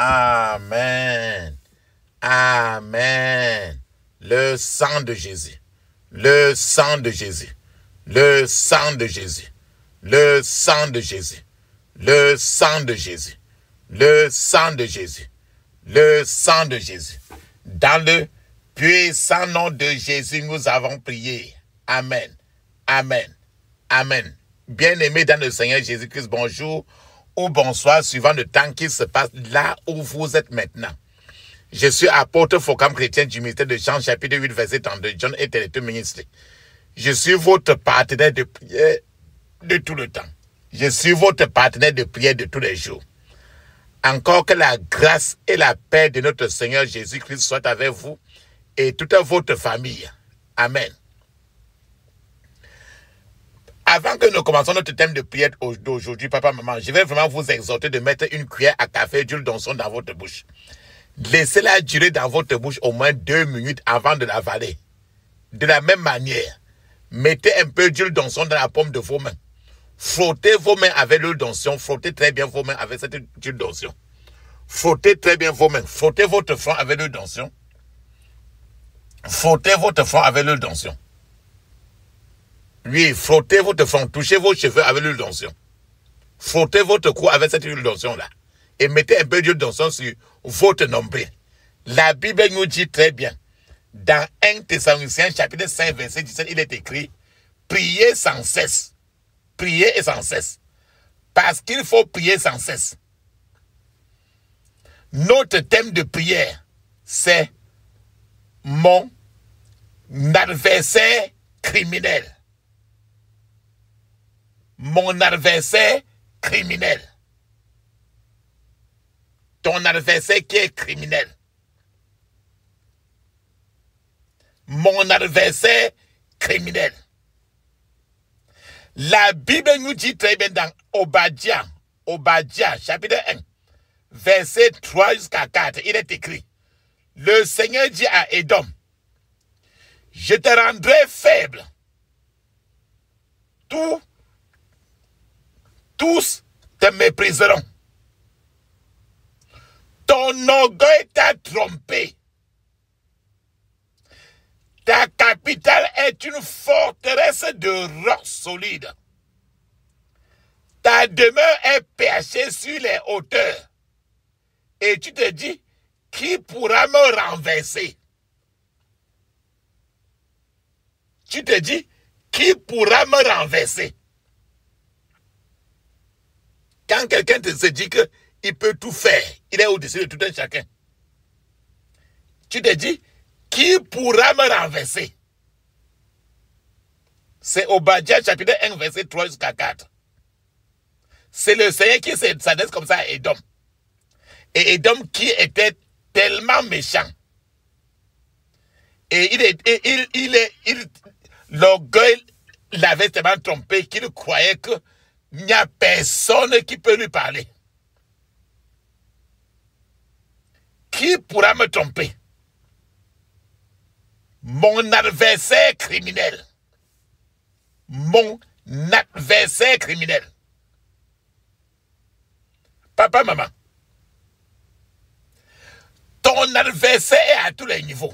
Amen. Amen. Le sang de Jésus. Le sang de Jésus. Le sang de Jésus. Le sang de Jésus. Le sang de Jésus. Le sang de Jésus. Le sang de Jésus. Dans le puissant nom de Jésus, nous avons prié. Amen. Amen. Amen. Bien-aimés dans le Seigneur Jésus-Christ, bonjour ou bonsoir, suivant le temps qui se passe là où vous êtes maintenant. Je suis apôtre Focam chrétien du ministère de Jean, chapitre 8, verset 32, John et Téléthon ministre. Je suis votre partenaire de prière de tout le temps. Je suis votre partenaire de prière de tous les jours. Encore que la grâce et la paix de notre Seigneur Jésus-Christ soient avec vous et toute votre famille. Amen. Avant que nous commencions notre thème de prière d'aujourd'hui, papa, maman, je vais vraiment vous exhorter de mettre une cuillère à café d'huile d'onction dans votre bouche. Laissez-la durer dans votre bouche au moins 2 minutes avant de l'avaler. De la même manière, mettez un peu d'huile d'onction dans la paume de vos mains. Frottez vos mains avec l'huile d'onction. Frottez très bien vos mains avec cette huile d'onction. Frottez très bien vos mains. Frottez votre front avec l'huile d'onction. Frottez votre front avec l'huile d'onction. Oui, frottez votre front. Touchez vos cheveux avec l'huile d'onction. Frottez votre cou avec cette huile d'onction-là. Et mettez un peu d'huile d'onction sur votre nombril. La Bible nous dit très bien. Dans 1 Thessaloniciens, chapitre 5, verset 17, il est écrit « Priez sans cesse. » Priez et sans cesse. Parce qu'il faut prier sans cesse. Notre thème de prière, c'est mon adversaire criminel. Mon adversaire criminel. Ton adversaire qui est criminel. Mon adversaire criminel. La Bible nous dit très bien dans Obadiah, chapitre 1, verset 3 jusqu'à 4, il est écrit, le Seigneur dit à Édom, je te rendrai faible. Tous te mépriseront. Ton orgueil t'a trompé. Ta capitale est une forteresse de rocs solides. Ta demeure est perchée sur les hauteurs. Et tu te dis, qui pourra me renverser? Tu te dis, qui pourra me renverser? Quand quelqu'un se dit qu'il peut tout faire, il est au-dessus de tout un chacun. Tu te dis, qui pourra me renverser? C'est Obadiah chapitre 1, verset 3 jusqu'à 4. C'est le Seigneur qui s'adresse comme ça à Édom. Et Édom qui était tellement méchant. Et l'orgueil l'avait tellement trompé qu'il croyait qu'il n'y a personne qui peut lui parler. Qui pourra me tromper? Mon adversaire criminel. Mon adversaire criminel. Papa, maman. Ton adversaire est à tous les niveaux.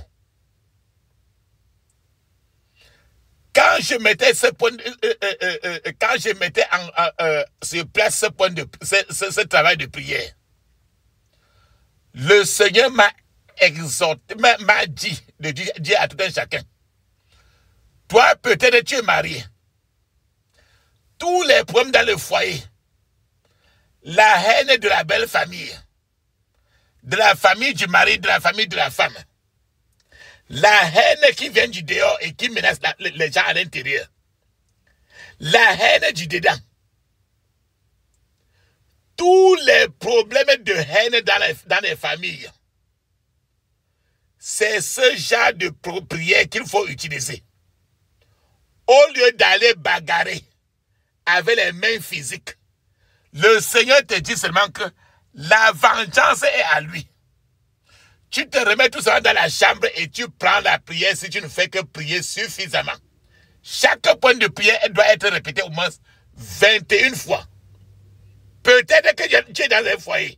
Quand je mettais sur place ce travail de prière, le Seigneur m'a exhorté, m'a dit de dire à tout un chacun, toi peut-être tu es marié, tous les problèmes dans le foyer, la haine de la belle famille, de la famille du mari, de la famille de la femme, la haine qui vient du dehors et qui menace les gens à l'intérieur, la haine du dedans, tous les problèmes de haine dans les familles, c'est ce genre de prière qu'il faut utiliser. Au lieu d'aller bagarrer avec les mains physiques, le Seigneur te dit seulement que la vengeance est à lui. Tu te remets tout ça dans la chambre et tu prends la prière si tu ne fais que prier suffisamment. Chaque point de prière doit être répété au moins 21 fois. Peut-être que tu es dans un foyer.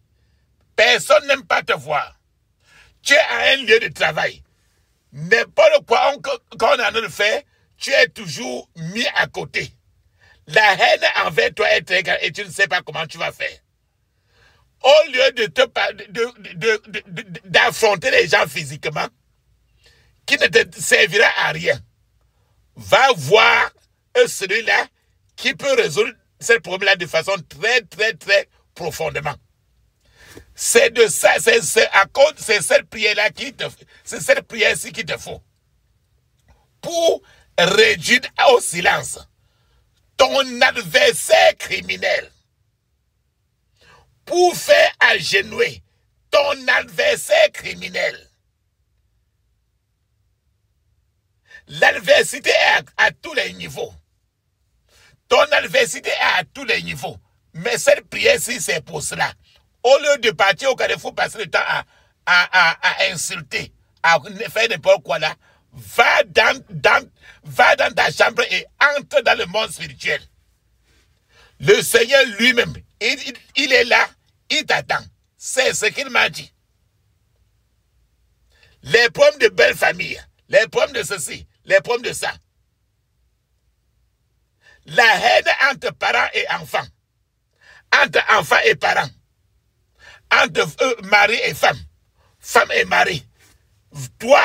Personne n'aime pas te voir. Tu es à un lieu de travail. N'importe quoi qu'on a de faire, tu es toujours mis à côté. La haine envers toi est très grande et tu ne sais pas comment tu vas faire. Au lieu d'affronter les gens physiquement, qui ne te servira à rien, va voir celui-là qui peut résoudre ce problème-là de façon très, très, très profondément. C'est de ça, c'est cette prière-là c'est cette prière-ci qu'il te faut. Pour réduire au silence ton adversaire criminel. Pour faire agenouiller ton adversaire criminel. L'adversité est à tous les niveaux. Ton adversité est à tous les niveaux. Mais cette prière-ci, c'est pour cela. Au lieu de partir au carrefour, passer le temps à insulter, à faire n'importe quoi là, va dans ta chambre et entre dans le monde spirituel. Le Seigneur lui-même, il est là, il t'attend. C'est ce qu'il m'a dit. Les problèmes de belle famille, les problèmes de ceci, les problèmes de ça. La haine entre parents et enfants, entre enfants et parents, entre mari et femme, femme et mari. Toi,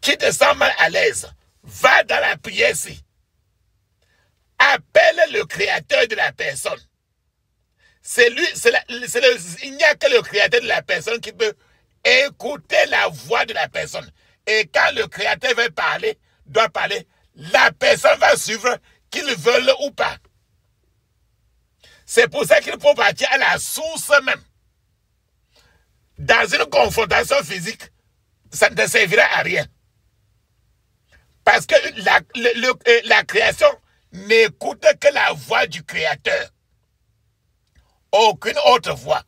qui te sens mal à l'aise, va dans la prière-ci. Appelle le créateur de la personne. Il n'y a que le créateur de la personne qui peut écouter la voix de la personne. Et quand le créateur doit parler, la personne va suivre, qu'il veuille ou pas. C'est pour ça qu'il faut partir à la source même. Dans une confrontation physique, ça ne te servira à rien. Parce que la création n'écoute que la voix du Créateur. Aucune autre voix.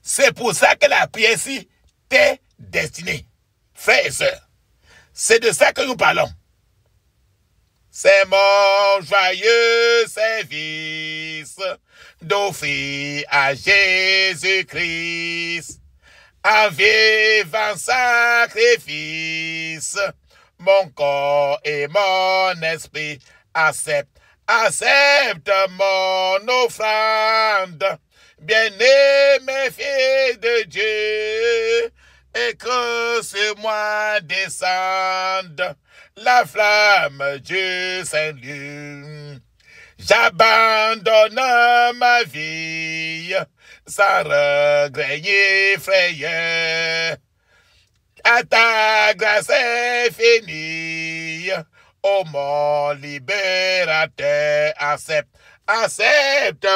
C'est pour ça que la prière-ci t'est destinée. Frères et sœurs, c'est de ça que nous parlons. C'est mon joyeux service d'offrir à Jésus-Christ un vivant sacrifice. Mon corps et mon esprit accepte mon offrande. Bien-aimé fils de Dieu, et que sur moi descende la flamme du Saint-Lieu. J'abandonne ma vie sans regret ni frayeur. À ta grâce infinie, ô mon libérateur, accepte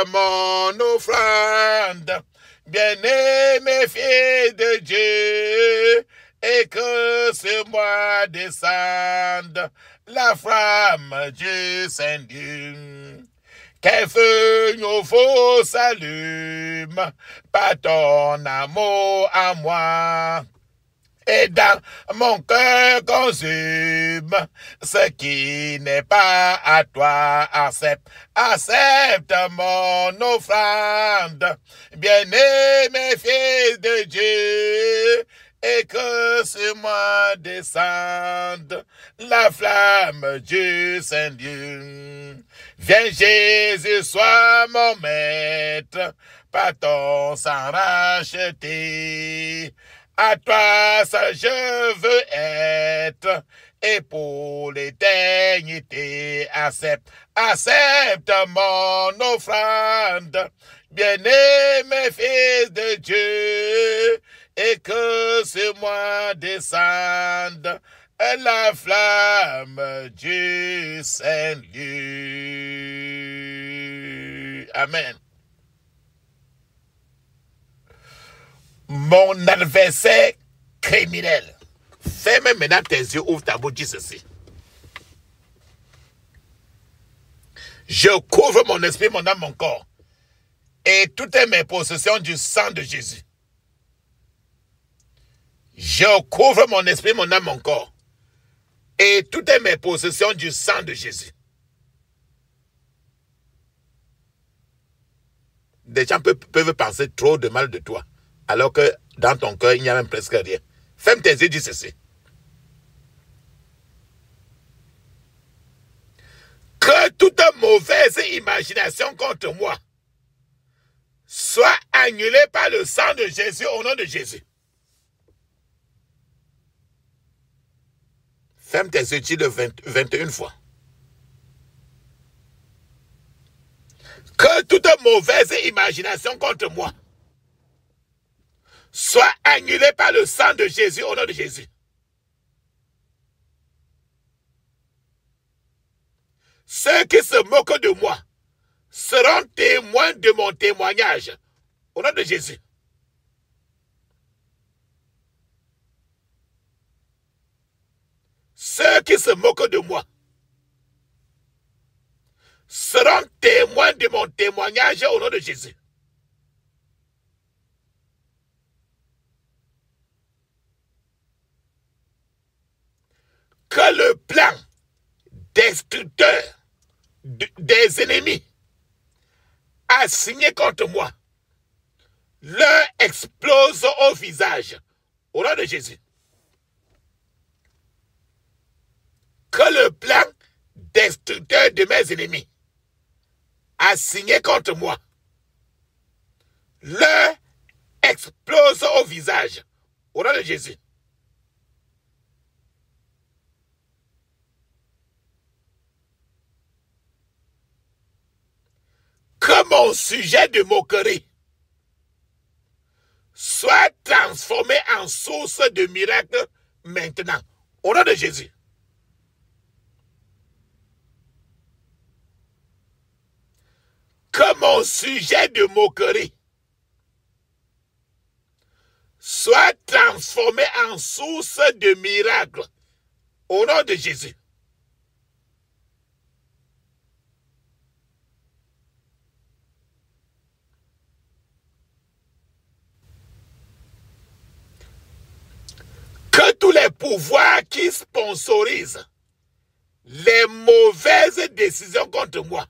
mon offrande. Bien-aimé fils de Dieu, et que sur moi descende la flamme du Saint-Dieu. Qu'un feu nouveau s'allume par ton amour à moi. Et dans mon cœur consume ce qui n'est pas à toi. Accepte mon offrande. Bien-aimé fils de Dieu, et que sur moi descende la flamme du Saint-Dieu. Viens Jésus, sois mon maître, par ton sang racheté. À toi seul je veux être, et pour l'éternité, accepte mon offrande. Bien-aimé fils de Dieu, et que sur moi descende la flamme du Saint-Lieu. Amen. Mon adversaire criminel. Ferme maintenant tes yeux, ouvre ta bouche, dis ceci. Je couvre mon esprit, mon âme, mon corps, et toutes mes possessions du sang de Jésus. Je couvre mon esprit, mon âme, mon corps, et toutes mes possessions du sang de Jésus. des gens peuvent penser trop de mal de toi, alors que dans ton cœur, il n'y a même presque rien. Ferme tes yeux, dis ceci. Que toute mauvaise imagination contre moi soit annulée par le sang de Jésus au nom de Jésus. Ferme tes yeux, dis-le 21 fois. Que toute mauvaise imagination contre moi soit annulée par le sang de Jésus au nom de Jésus. Ceux qui se moquent de moi seront témoins de mon témoignage au nom de Jésus. Ceux qui se moquent de moi seront témoins de mon témoignage au nom de Jésus. Que le plan destructeur des ennemis assigné contre moi leur explose au visage au nom de Jésus. Que le plan destructeur de mes ennemis assigné contre moi leur explose au visage au nom de Jésus. Que mon sujet de moquerie soit transformé en source de miracle maintenant, au nom de Jésus. Que mon sujet de moquerie soit transformé en source de miracle, au nom de Jésus. Que tous les pouvoirs qui sponsorisent les mauvaises décisions contre moi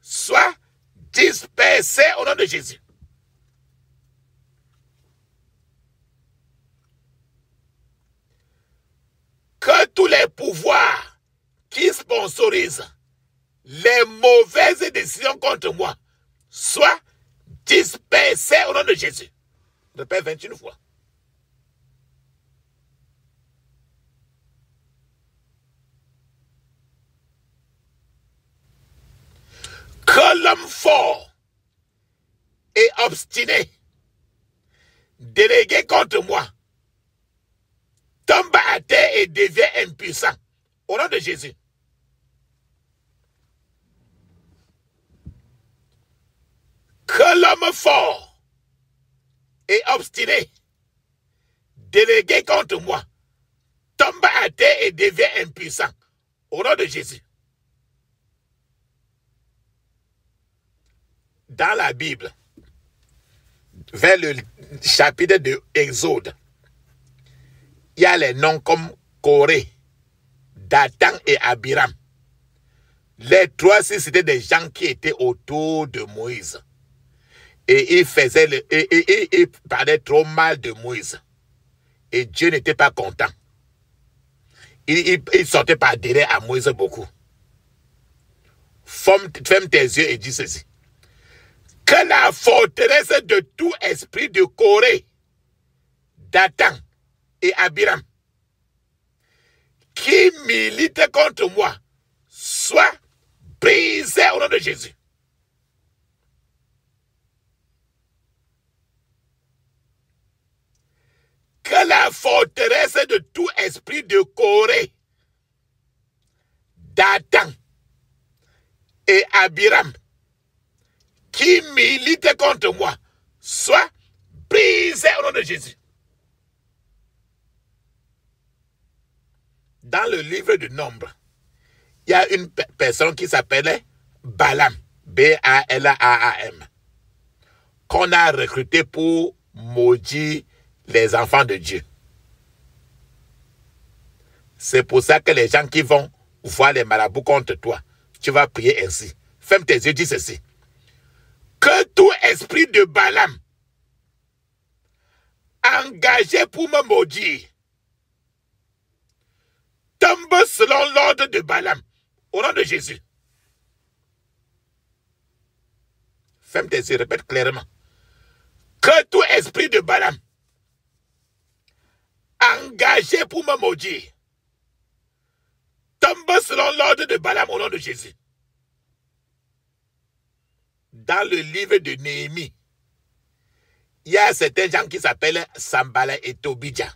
soient dispersés au nom de Jésus. Que tous les pouvoirs qui sponsorisent les mauvaises décisions contre moi soient dispersés au nom de Jésus. Répète 21 fois. Que l'homme fort et obstiné délégué contre moi tombe à terre et devient impuissant au nom de Jésus. Que l'homme fort et obstiné délégué contre moi tombe à terre et devient impuissant au nom de Jésus. Dans la Bible, vers le chapitre de Exode, il y a les noms comme Corée, Dathan et Abiram. Les trois, c'était des gens qui étaient autour de Moïse. Et ils parlaient trop mal de Moïse. Et Dieu n'était pas content. Il sortait par derrière à Moïse beaucoup. Ferme tes yeux et dis ceci. Que la forteresse de tout esprit de Corée, Dathan et Abiram, qui milite contre moi, soit brisée au nom de Jésus. Que la forteresse de tout esprit de Corée, Dathan et Abiram, qui milite contre moi, soit brisé au nom de Jésus. Dans le livre de Nombre, il y a une personne qui s'appelait Balaam, B-A-L-A-A-M, qu'on a recruté pour maudire les enfants de Dieu. C'est pour ça que les gens qui vont voir les marabouts contre toi, tu vas prier ainsi. Ferme tes yeux, dis ceci. Que tout esprit de Balaam engagé pour me maudire tombe selon l'ordre de Balaam, au nom de Jésus. Ferme tes yeux, répète clairement. Que tout esprit de Balaam engagé pour me maudire tombe selon l'ordre de Balaam au nom de Jésus. Dans le livre de Néhémie, il y a certains gens qui s'appellent Sanballat et Tobidja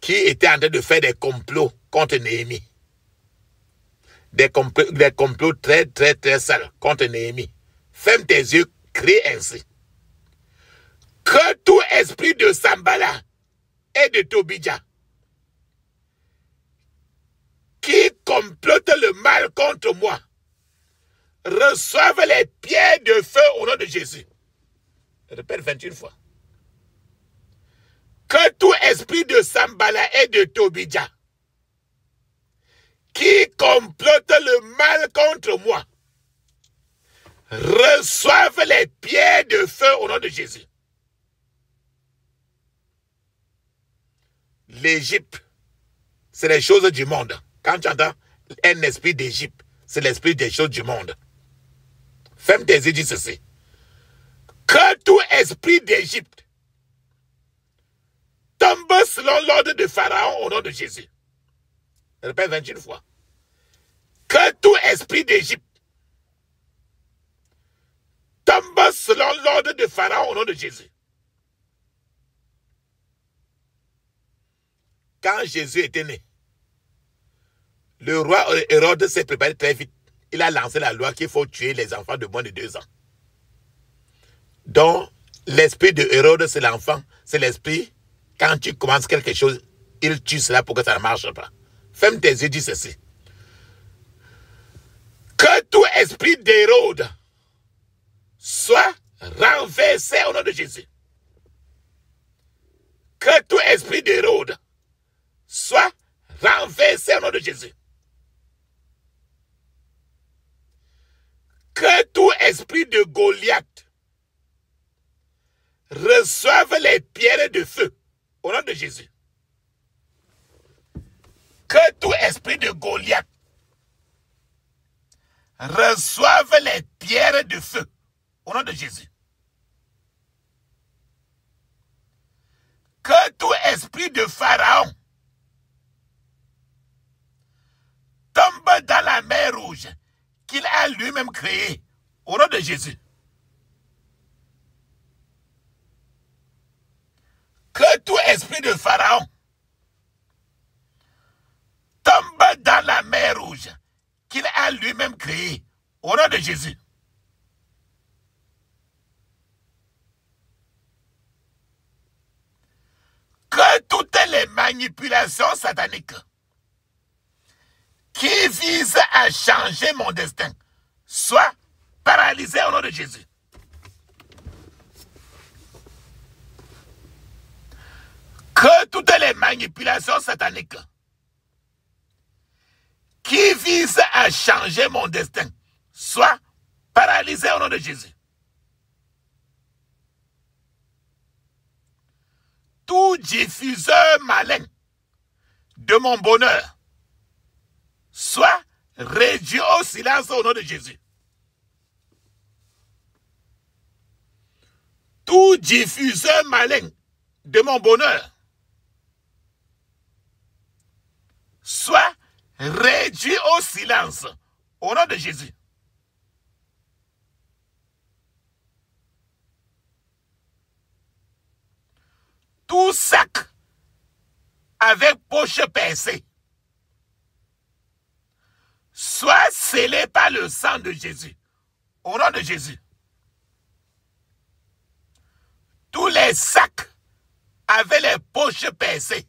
qui étaient en train de faire des complots contre Néhémie. Des complots très, très, très sales contre Néhémie. Ferme tes yeux, crie ainsi. Que tout esprit de Sanballat et de Tobidja qui complote le mal contre moi reçoivent les pierres de feu au nom de Jésus. Je répète 21 fois. Que tout esprit de Sanballat et de Tobidja qui complote le mal contre moi reçoivent les pierres de feu au nom de Jésus. L'Égypte, c'est les choses du monde. Quand tu entends un esprit d'Égypte, c'est l'esprit des choses du monde. Ferme tes yeux, dis ceci. Que tout esprit d'Égypte tombe selon l'ordre de Pharaon au nom de Jésus. Je répète 21 fois. Que tout esprit d'Égypte tombe selon l'ordre de Pharaon au nom de Jésus. Quand Jésus était né, le roi Hérode s'est préparé très vite. Il a lancé la loi qu'il faut tuer les enfants de moins de 2 ans. Donc, l'esprit de Hérode, c'est l'enfant. C'est l'esprit, quand tu commences quelque chose, il tue cela pour que ça ne marche pas. Ferme tes yeux, dis ceci. Que tout esprit d'Hérode soit renversé au nom de Jésus. Que tout esprit d'Hérode soit renversé au nom de Jésus. Que tout esprit de Goliath reçoive les pierres de feu au nom de Jésus. Que tout esprit de Goliath reçoive les pierres de feu au nom de Jésus. Que tout esprit de Pharaon tombe dans la mer Rouge qu'il a lui-même créée au nom de Jésus. Que tout esprit de Pharaon tombe dans la mer Rouge qu'il a lui-même créée au nom de Jésus. Que toutes les manipulations sataniques qui visent à changer mon destin soient paralysées au nom de Jésus. Que toutes les manipulations sataniques qui visent à changer mon destin soient paralysées au nom de Jésus. Tout diffuseur malin de mon bonheur soit réduit au silence au nom de Jésus. Tout diffuseur malin de mon bonheur soit réduit au silence au nom de Jésus. Tout sac avec poche percée soit scellé par le sang de Jésus au nom de Jésus. Tous les sacs avec les poches percées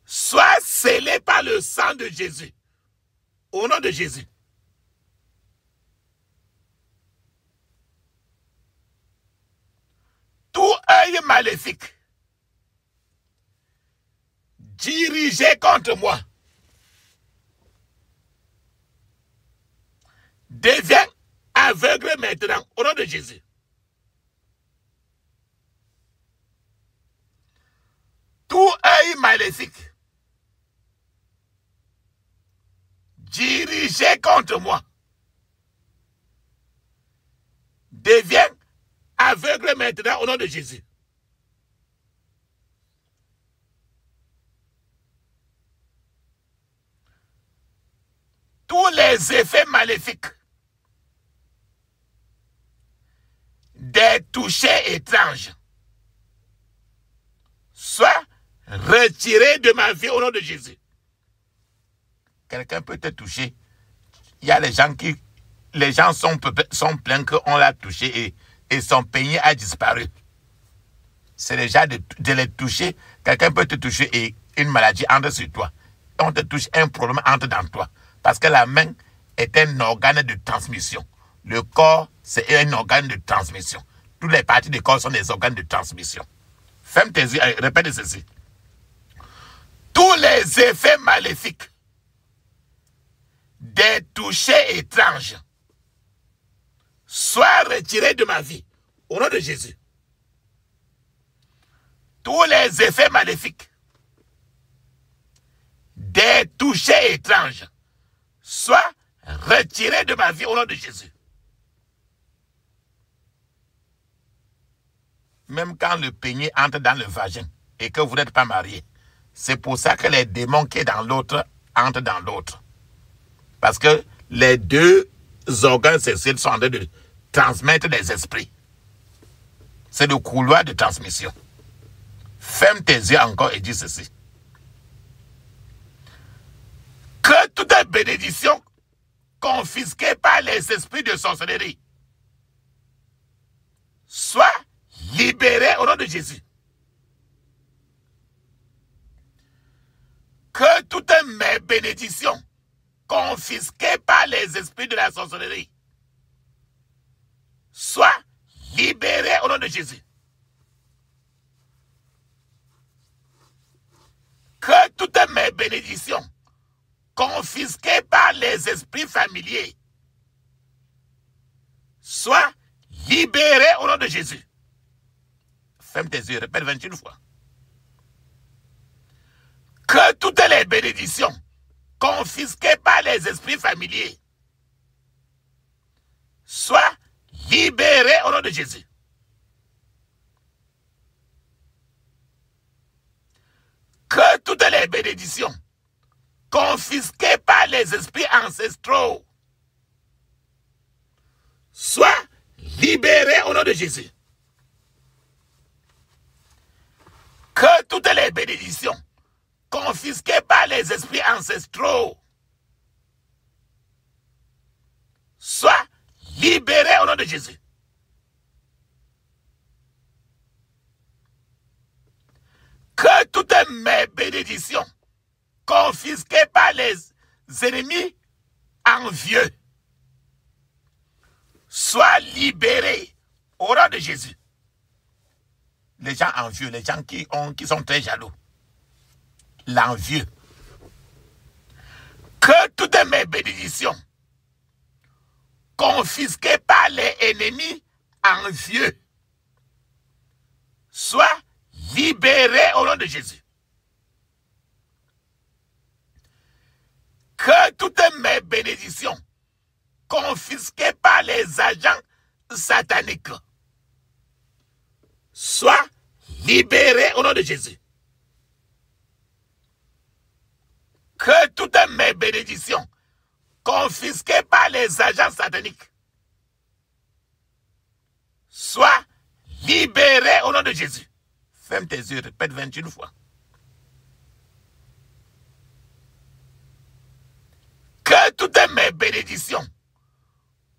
soit scellés par le sang de Jésus au nom de Jésus. Tout œil maléfique dirigé contre moi deviens aveugle maintenant, au nom de Jésus. Tout œil maléfique dirigé contre moi devient aveugle maintenant, au nom de Jésus. Tous les effets maléfiques des touchés étranges soient retirés de ma vie au nom de Jésus. Quelqu'un peut te toucher. Il y a les gens sont pleins qu'on l'a touché et son pénis a disparu. C'est déjà de les toucher. Quelqu'un peut te toucher et une maladie entre sur toi. On te touche, un problème entre dans toi. Parce que la main est un organe de transmission. Le corps, c'est un organe de transmission. Toutes les parties du corps sont des organes de transmission. Ferme tes yeux, répète ceci. Tous les effets maléfiques des touchés étranges soient retirés de ma vie, au nom de Jésus. Tous les effets maléfiques des touchés étranges soient retirés de ma vie, au nom de Jésus. Même quand le pénis entre dans le vagin et que vous n'êtes pas marié, c'est pour ça que les démons qui sont dans l'autre entrent dans l'autre. Parce que les deux organes sexuels sont en train de transmettre des esprits. C'est le couloir de transmission. Ferme tes yeux encore et dis ceci. Que toute bénédiction confisquée par les esprits de sorcellerie soit libérée au nom de Jésus. Que toutes mes bénédictions confisquées par les esprits de la sorcellerie soient libérées au nom de Jésus. Que toutes mes bénédictions confisquées par les esprits familiers soient libérées au nom de Jésus. Ferme tes yeux, répète 21 fois. Que toutes les bénédictions confisquées par les esprits familiers soient libérées au nom de Jésus. Que toutes les bénédictions confisquées par les esprits ancestraux soient libérées au nom de Jésus. Que toutes les bénédictions confisquées par les esprits ancestraux soient libérées au nom de Jésus. Que toutes mes bénédictions confisquées par les ennemis envieux soient libérées au nom de Jésus. Les gens envieux, les gens qui sont très jaloux. L'envieux. Que toutes mes bénédictions confisquées par les ennemis envieux soient libérées au nom de Jésus. Que toutes mes bénédictions confisquées par les agents sataniques soient libérées au nom de Jésus. Que toutes mes bénédictions confisquées par les agents sataniques soient libérées au nom de Jésus. Ferme tes yeux, répète 21 fois. Que toutes mes bénédictions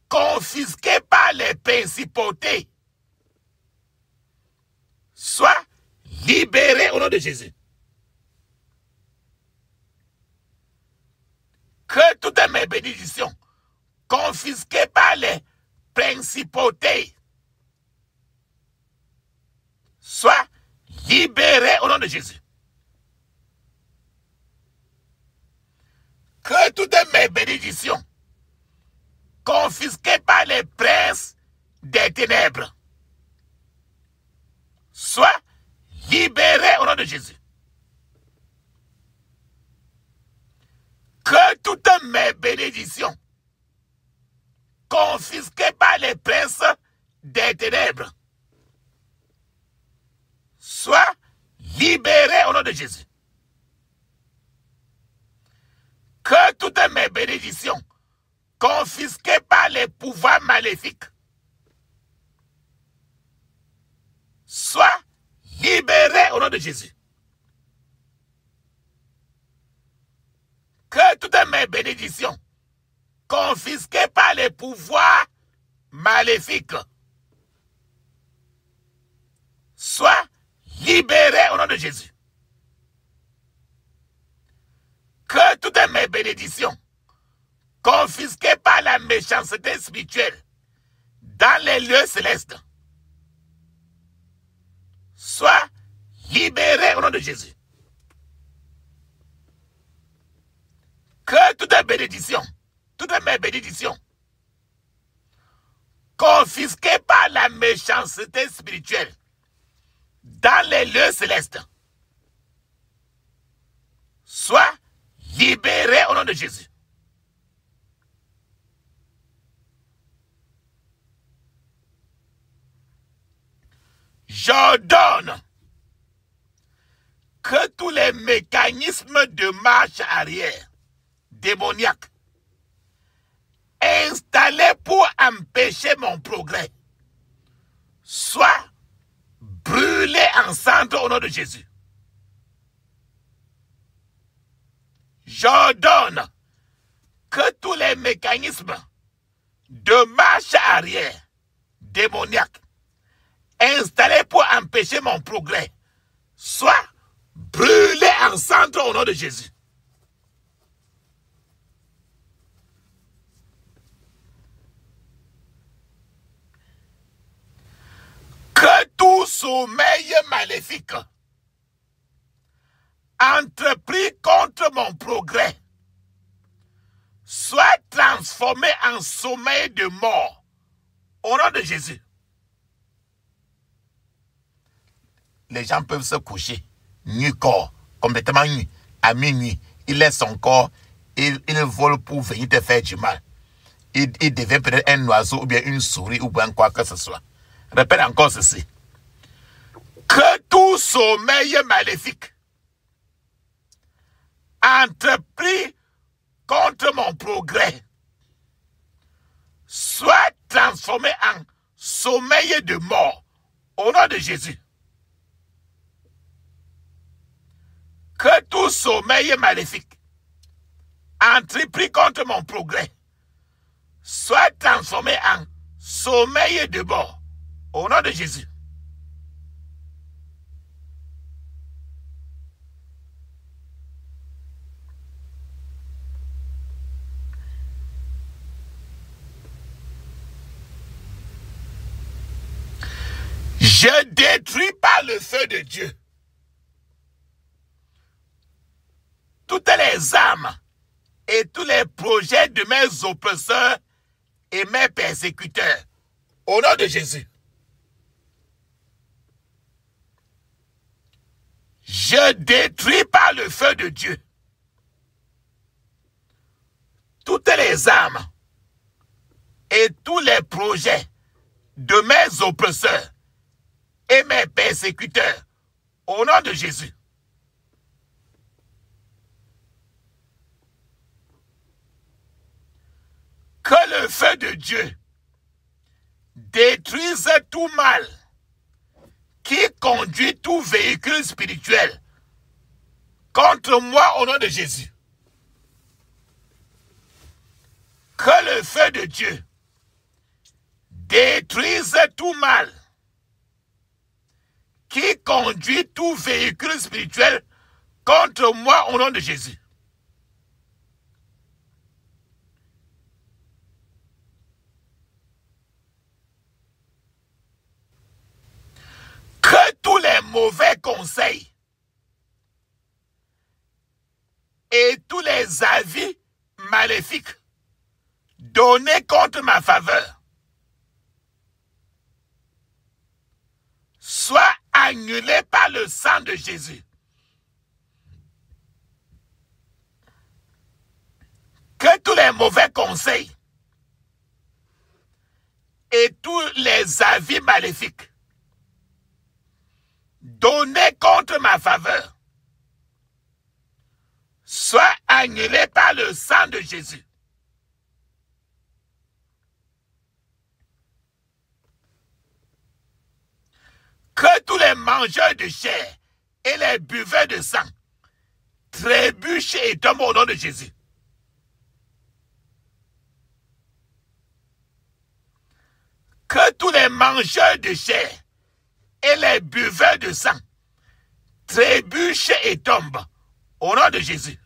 confisquées par les principautés soient libérées au nom de Jésus. Que toutes mes bénédictions confisquées par les principautés soient libérées au nom de Jésus. Que toutes mes bénédictions confisqués par les princes des ténèbres soient libérés au nom de Jésus. Que toutes mes bénédictions confisquées par les princes des ténèbres soient libérées au nom de Jésus. Que toutes mes bénédictions confisquées par les pouvoirs maléfiques soient libérées au nom de Jésus. Que toutes mes bénédictions confisquées par les pouvoirs maléfiques soient libérées au nom de Jésus. Que toutes mes bénédictions confisquées par la méchanceté spirituelle dans les lieux célestes soient libérées au nom de Jésus. Que toutes mes bénédictions confisquées par la méchanceté spirituelle dans les lieux célestes soient libérées au nom de Jésus. J'ordonne que tous les mécanismes de marche arrière démoniaques installés pour empêcher mon progrès soient brûlés en cendres au nom de Jésus. J'ordonne que tous les mécanismes de marche arrière démoniaques installés pour empêcher mon progrès soient brûlés en cendres au nom de Jésus. Que tout sommeil maléfique entrepris contre mon progrès soit transformé en sommeil de mort au nom de Jésus. Les gens peuvent se coucher nu corps, complètement nu, à minuit. Il laisse son corps, il vole pour venir te faire du mal. Il devient peut-être un oiseau ou bien une souris ou bien quoi que ce soit. Répète encore ceci. Que tout sommeil maléfique entrepris contre mon progrès soit transformé en sommeil de mort au nom de Jésus. Que tout sommeil maléfique entrepris contre mon progrès soit transformé en sommeil de mort au nom de Jésus. Je détruis par le feu de Dieu toutes les âmes et tous les projets de mes oppresseurs et mes persécuteurs au nom de Jésus. Je détruis par le feu de Dieu toutes les âmes et tous les projets de mes oppresseurs et mes persécuteurs au nom de Jésus. Que le feu de Dieu détruise tout mal qui conduit tout véhicule spirituel contre moi au nom de Jésus. Que le feu de Dieu détruise tout mal qui conduit tout véhicule spirituel contre moi au nom de Jésus. Que tous les mauvais conseils et tous les avis maléfiques donné contre ma faveur soit annulé par le sang de Jésus. Que tous les mauvais conseils et tous les avis maléfiques donnés contre ma faveur soient annulés par le sang de Jésus. Que tous les mangeurs de chair et les buveurs de sang trébuchent et tombent au nom de Jésus. Que tous les mangeurs de chair et les buveurs de sang trébuchent et tombent au nom de Jésus.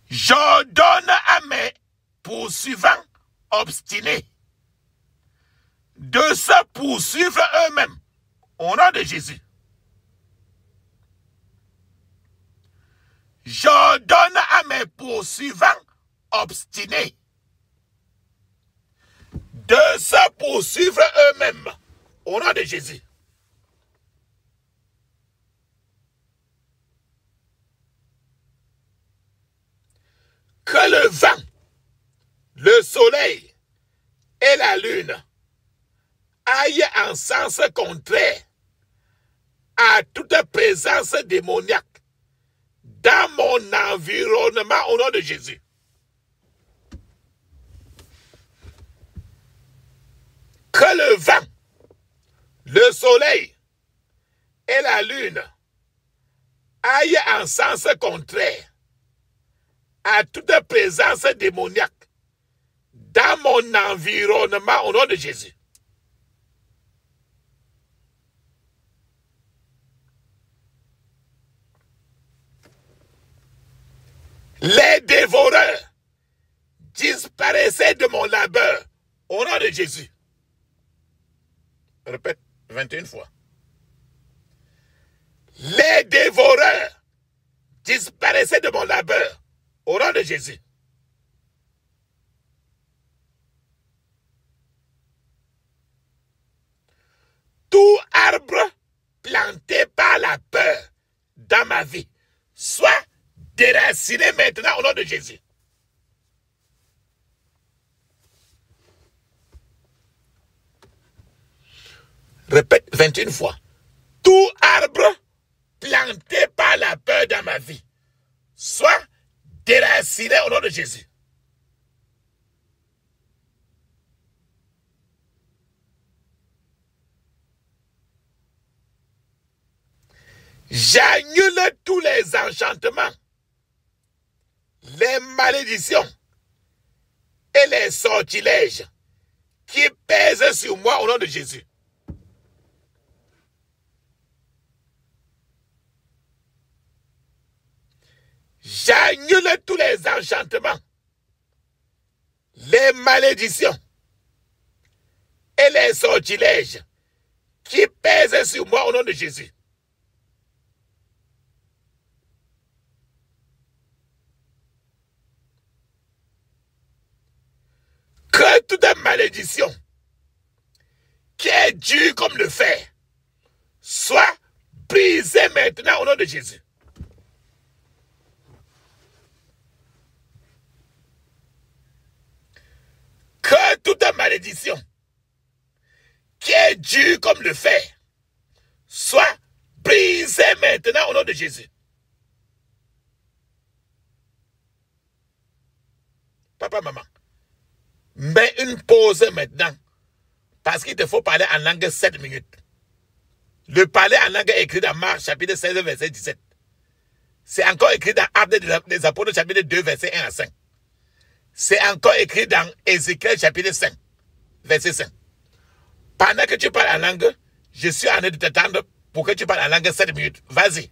J'ordonne à mes poursuivants obstinés de se poursuivre eux-mêmes au nom de Jésus. J'ordonne à mes poursuivants obstinés de se poursuivre eux-mêmes au nom de Jésus. Que le vent, le soleil et la lune aillent en sens contraire à toute présence démoniaque dans mon environnement au nom de Jésus. Que le vent, le soleil et la lune aillent en sens contraire à toute présence démoniaque dans mon environnement au nom de Jésus. Les dévoreurs disparaissaient de mon labeur au nom de Jésus. Répète 21 fois. Les dévoreurs disparaissaient de mon labeur au nom de Jésus. Tout arbre planté par la peur dans ma vie soit déraciné maintenant au nom de Jésus. Répète 21 fois. Tout arbre planté par la peur dans ma vie soit déraciné au nom de Jésus. J'annule tous les enchantements, les malédictions et les sortilèges qui pèsent sur moi au nom de Jésus. J'annule tous les enchantements, les malédictions et les sortilèges qui pèsent sur moi au nom de Jésus. Que toute malédiction qui est dure comme le fer soit brisée maintenant au nom de Jésus. Que toute malédiction qui est dure comme le fer soit brisée maintenant au nom de Jésus. Papa, maman, mets une pause maintenant parce qu'il te faut parler en langue 7 minutes. Le parler en langue est écrit dans Marc chapitre 16 verset 17. C'est encore écrit dans Actes des Apôtres chapitre 2 verset 1 à 5. C'est encore écrit dans Ézéchiel chapitre 5, verset 5. Pendant que tu parles en langue, je suis en train de t'attendre pour que tu parles en langue 7 minutes. Vas-y.